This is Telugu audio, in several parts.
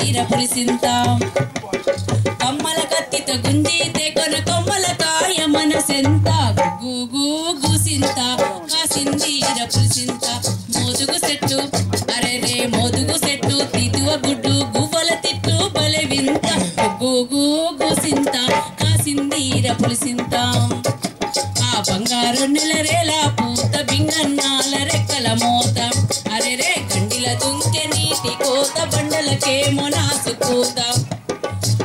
కాసిందీర పులిసింత కమ్మల కత్తితో గుంజితే కొన కొమ్మల కాయ మనసెంత గుగ్గు గుసింత కాసిందీర పులిసింత మోదుగు చెట్టు అరే రే మోదుగు చెట్టు తితువ గుడ్డు గువ్వల తిట్టు బలె వింత గుగ్గు గుసింత కాసిందీర పులిసింత ఆ బంగారు నెలరేలా పూత బింగన్నాల రెక్కల మోత అరే రే గండిల దుంకె నీటి కోత బండలకేమో నాసు కూత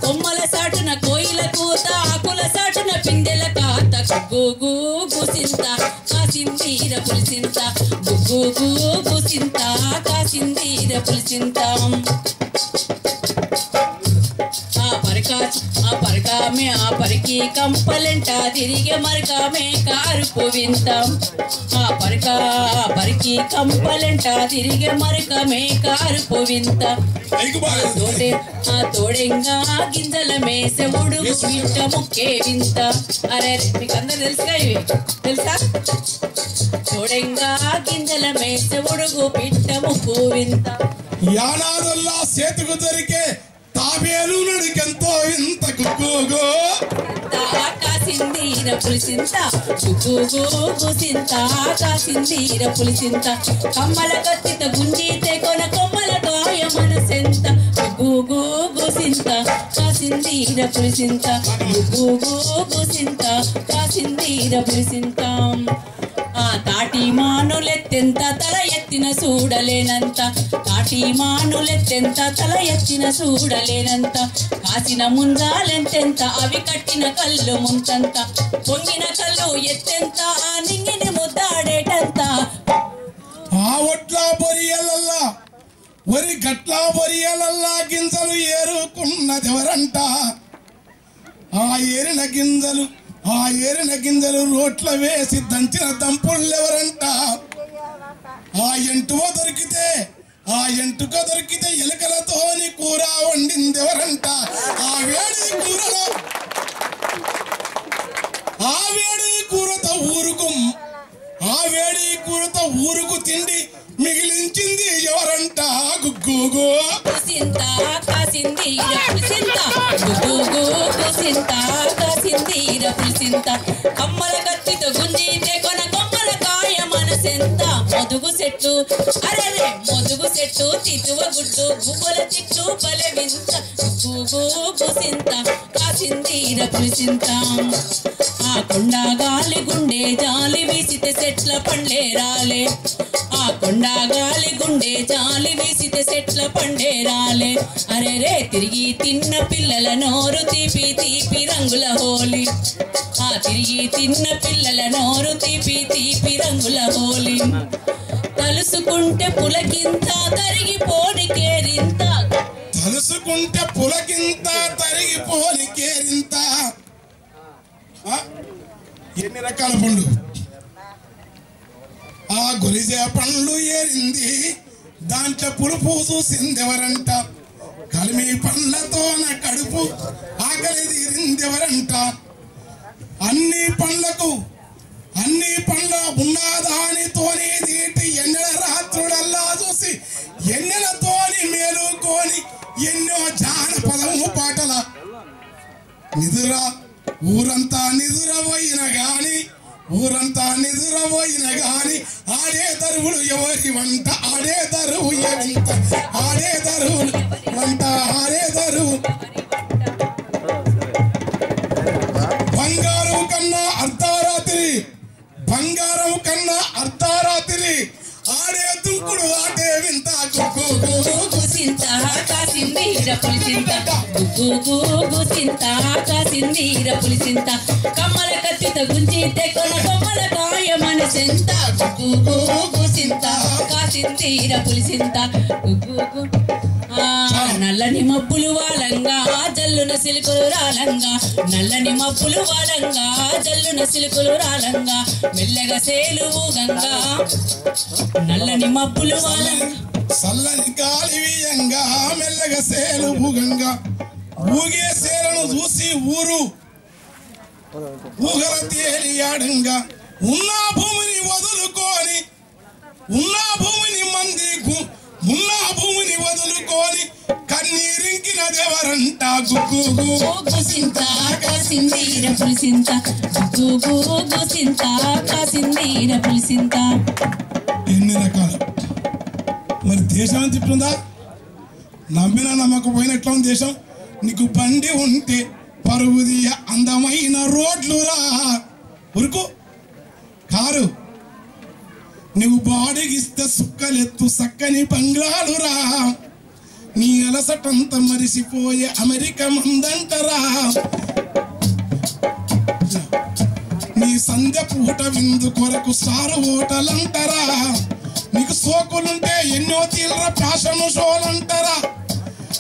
కొమ్మల సాటున కోయిల కూత ఆకుల సాటున పిందెల కాత గుగ్గు గుసింత కాసిందీర పులిసింత గుగ్గు గుసింత కాసిందీర పులిసింత ఆ పరికి కంపలెంట తిరిగే మరకామే కారుపు వింత ఆ పరికి కంపలెంట తిరిగే మరకమే కారుపు వింత తోడెంగా గింజల మేసెవుడు వింట ముక్కే వింత అరే మీకు అందరు తెలుసుగా ఇవి తెలుసా తోడెంగా గింజల మేసెవుడుగు పిట్ట ముక్కు వింత యానాదుల్లా సేతుకు దొరికే తాబేలు నడికెంతో ఇంత గుగ్గు కాసిందీర పులిసింత గుగ్గు గుసింత కాసిందీర పులిసింత కమ్మల కత్తితో గుంజితే కొన కొమ్మల కాయ మనసెంత గుగ్గు గుసింత కాసిందీర పులిసింత గుగ్గు గుసింత కాసిందీర పులిసింత ఆ తాటి మానులెత్తెంత తల ఎత్తిన చూడలేనంత తాటి మానులెత్తెంత తల ఎత్తిన చూడలేనంత కాసిన ముంజాలెంతెంత అవి కట్టిన కళ్ళు ముంతంత పొంగిన కళ్ళు ఎత్తెంత ఆ నింగిని ముద్దాడేటంత ఆ ఒట్ల బొరియలల్లా ఒరి గట్ల బొరియలల్లా గింజలు ఏరుకున్నదెవరంట ఆ ఏరిన గింజలు రోట్ల వేసి దంచిన దంపుళ్ళెవరంట ఆ ఎంటుక దొరికితే ఎలుకలతోని కూర వండిందెవరంట ఆ వేడి కూరతో ఊరుకు తిండి మిగిలించింది ఎవరంట గుగ్గు కాసిందీర పులిసింత గుగ్గు గుసింత కాసిందీర పులిసింత కమ్మల కత్తితో గుంజితే కొన కొమ్మల కాయ మనసెంత మోదుగు చెట్టు అరే మోదుగు చెట్టు తితువ గుడ్డు గువ్వల తిట్టు బలె వింత గుగ్గు గుసింత కాసిందీర పులిసింత ఆ కొండ గాలి గుండె జాలి వీసితే చెట్ల పండ్లే రాలే ఆ కొండ గాలి గుండె జాలి వీసితే చెట్ల పండే రాలే అరే రే తిరిగి తిన్న పిల్లల నోరు తీపి తీపి రంగుల హోలీ ఆ తిరిగి తిన్న పిల్లల నోరు తీపి తీపి రంగుల హోలీ తలుసుకుంటే పులకింత తరిగిపోని కేరింత ఎన్ని రకాల పండ్లు ఆ గొలిసే పండ్లు ఏరింది దాంట్లో పులుపు చూసిందెవరంట కలిమి పండ్లతో నా కడుపు ఆకలి తీరిందెవరంట అన్ని పండ్ల ఉన్నదానితోని తీటి ఎన్నెల రాత్రుడల్లా చూసి ఎన్నెలతోని మేలుకొని ఎన్నో జానపదము పాటల నిదురా ఊరంతా నిదురపోయిన గాని ఆడే దరువులు ఎవరి వంట ఆడే దరువు వంట ఆడే దరువు బంగారం కన్నా అర్ధరాత్రి ఆడే దుంకుడు ఆడే వింత గుసింత కాసిందీర పులిసింత గుగ్గు గుసింత కాసిందీర పులిసింత కమ్మల కత్తితో గుంజితే కొన కొమ్మల కాయ మనసెంత గుగ్గు గుసింత కాసిందీర పులిసింత గుగ్గు నల్లని మబ్బులు వాలంగా జల్లున సిలుకులు రాలంగా నల్లని మబ్బులు వాలంగా జల్లున సిలుకులు రాలంగా మెల్లగా సేలు ఊగంగా నల్లని మబ్బులు వాలంగా చల్లని గాలి వీయంగా మెల్లగా సేలు ఊగంగా ఊగే సేలను చూసి ఊగల తేలియాడంగా ఉన్న భూమిని వదులుకొని కన్నీరి పుట్టినదెవరంట గుగ్గు గుసింత కాసిందీర పులిసింత గుసింత కాసిందీర పులిసింత. ఎన్ని రకాలు మరి దేశం అని చెప్తుందా? నమ్మినా నమ్మకపోయినా ఎట్లా ఉంది దేశం? నీకు బండి ఉంటే పరుగుదియ అందమైన రోడ్లురా ఉరుకు కారు, నువ్వు బాడిగిస్తే సుక్కలెత్తు సక్కని బంగ్లాలురా, నీ అలసటంతా మరిసిపోయే అమెరికా మందంటరా, నీ సంధ్య పూట విందు కొరకు స్టార్ హోటలంటరా, నీకు సోకులుంటే ఎన్నో తీవ్ర ఫ్యాషన్ షోలంటరా,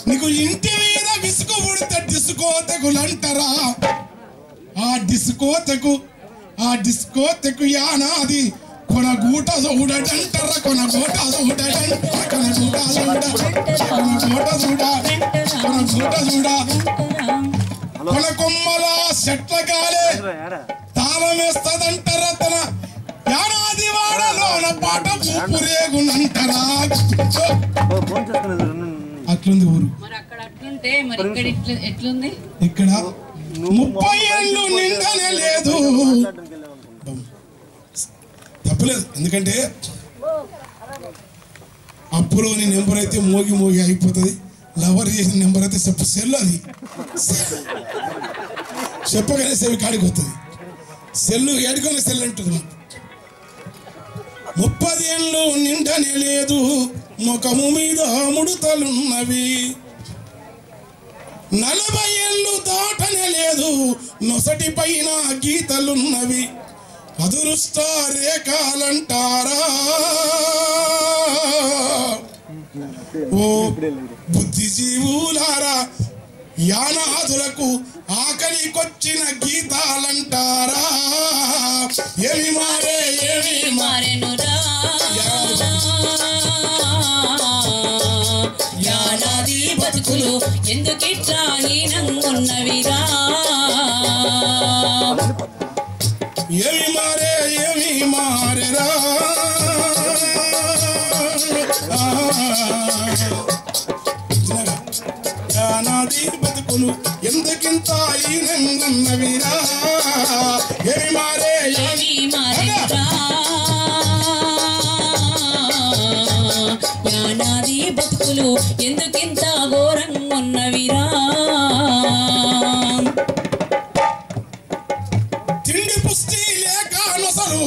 నీకు ఇంటి మీద విసుగు ఉడితే డిస్కోతెకులంటరా. ఆ డిస్కోతెకు యానాది కొనగూట చూడటంటరా, కొనగూట చూడ కొన కొమ్మల చెట్ల గాలే తాళం వేస్తదంటరా, తన యానాది వాడలోన పాట ఊపురేగునంటరా. అట్లుంది ఊరు. ఇక్కడ 30 ఏళ్ళు నిండనే లేదు. తప్పలేదు, ఎందుకంటే అప్పులోని నెంబర్ అయితే మోగి అయిపోతుంది, లవర్ చేసిన నెంబర్ అయితే సెల్, అది చెప్పగానే సెల్ కాడికి వస్తుంది, సెల్లు ఏడుకొని సెల్ అంటుంది. 30 ఏళ్ళు నిండనే లేదు, ముఖము మీద ముడతలున్నవి, 40 ఏళ్ళు దాటనే లేదు, నొసటి పైన గీతలున్నవి, అదృష్ట రేఖలంటారా. ఓ బుద్ధిజీవులారా, యానాదులకు ఆకలికొచ్చిన గీతాలంటారా. ఏమి మారెనురా యానాది బతుకులు, ఎందుకిట్లా హీనంగున్నవిరా. ఏమి మారెరా యానాది బతుకులు, ఎందుకింత హీనంగున్నవిరా. ఏమి మారెరా యానాది బతుకులు, ఎందుకింత ఘోరంగున్నవిరా. తిండి పుష్టి లేక నొసలు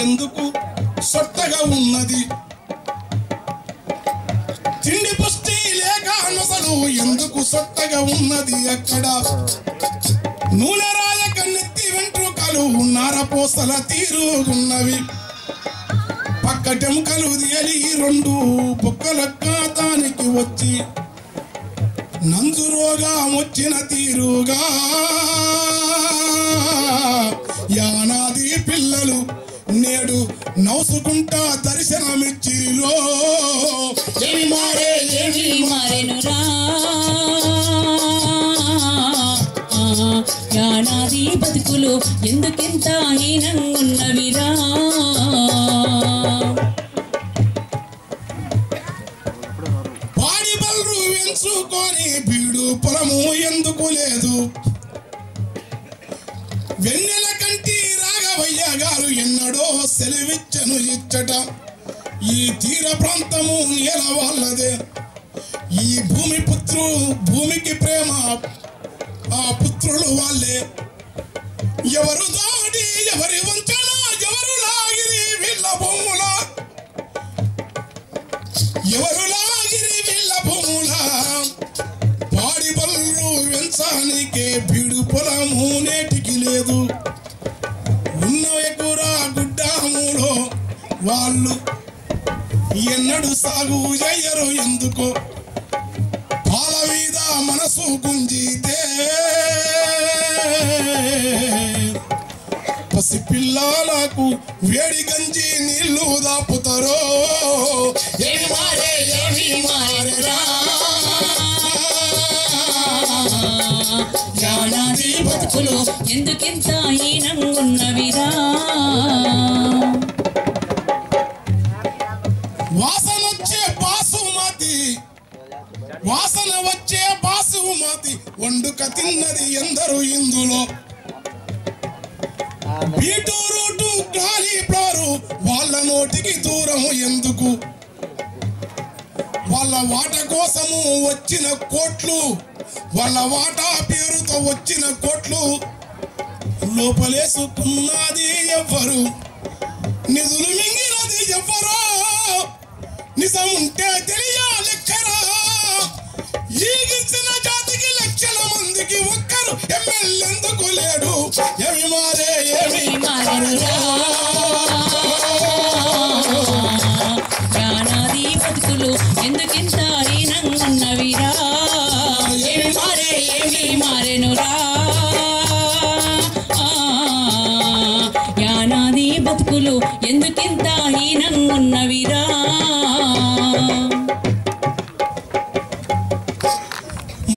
ఎందుకు సొట్టగా ఉన్నది, తిండి పుష్టి లేక నొసలు ఎందుకు సొట్టగా ఉన్నది. అక్కడ నూనె రాయక నెత్తి వెంట్రుకలు నారపోసల తీరుగున్నవి, పక్కటెముకలు దియలి 2 బొక్కల కాతానికి వచ్చి నంజు రోగం వచ్చిన తీరుగా యానాది పిల్లలు నేడు నవ్వుకుంటా దర్శనమిచ్చిలో. ఏమి మారెనురా యానాది బతుకులు, ఎందుకింత హీనంగున్నవిరా. పాడి బల్రు వెంచుకొని బీడు పొలము ఎందుకు లేదు, వెన్నెల కంటి రాఘవయ్య గారు ఎన్నడో సెలవిచ్చను ఇచ్చట. ఈ తీర ప్రాంతము ఎలా వాళ్ళదే, ఈ భూమికి ప్రేమ ఆ పుత్రులు వాళ్ళే. ఎవరు దాడి ఎవరి వంచన ఎవరు లాగిరి వీళ్ళ భూముల, ఎవరు లాగిరి వీళ్ళ భూముల. పాడి బల్లు వెంచానికే బీడు పొలము నేటికి లేదు, ఉన్న ఎగురా గుడ్డాములో వాళ్ళు ఎన్నడు సాగు చెయ్యరు ఎందుకో. పాల మీద మనసు గుంజితే పసిపిల్లలకు వేడి గంజి నీళ్లు దాపుతారో. ఏమి మారెరా యానాది బతుకులు, ఎందుకింత హీనంగున్నవిరా. వాసనొచ్చే బాసుమతి వాసన వాసన వచ్చే బాసుమతి వండుక తిన్నది ఎందరు ఇందులో బీట్రూట్ కాలీఫ్లవర్ వాళ్ళ నోటికి దూరం ఎందుకు వాళ్ళ వాట కోసము వచ్చిన కోట్లు వాళ్ళ వాటా పేరుతో వచ్చిన కోట్లు లోపలేసుకున్నది ఎవ్వరు నిధులు మింగినది ఎవ్వరో నిజం ఉంటే తెలియాలెక్కరా ఈగిసిన జాతికి లక్షల మందికి ఒక్కరు ఎమ్మెల్యేందుకు లేడు ఏమి మారే ఏమి